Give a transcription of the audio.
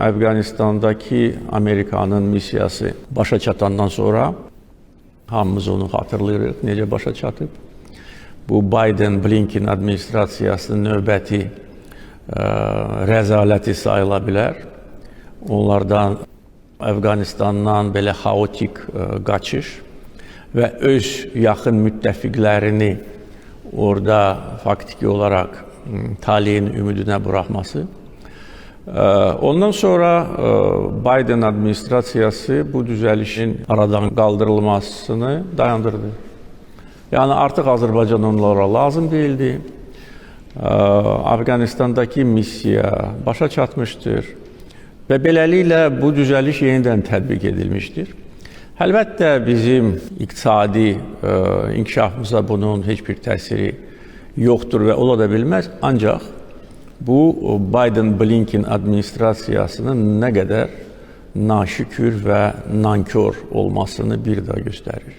Əfqanistandakı Amerikanın missiyası başa çatandan sonra hamımız onu xatırlayırıq, necə başa çatıb. Bu Biden-Blinken administrasiyasının növbəti rəzaləti sayıla bilər. Onlardan Əfqanistandan belə xaotik qaçış və öz yaxın müttəfiqlərini orada faktiki olaraq taleyin ümidinə buraxması. Ondan sonra Biden administrasiyası bu düzəlişin aradan qaldırılmasını dayandırdı. Yəni artıq Azərbaycan onlara lazım deyildi. Əfqanistandakı missiya başa çatmışdır və beləliklə bu düzəliş yenidən tətbiq edilmişdir. Əlbəttə bizim iqtisadi inkişafımıza bunun heç bir təsiri yoxdur və ola da bilməz. Ancaq bu Biden-Blinken administrasiyasının nə qədər naşükür və nankör olmasını bir daha göstərir.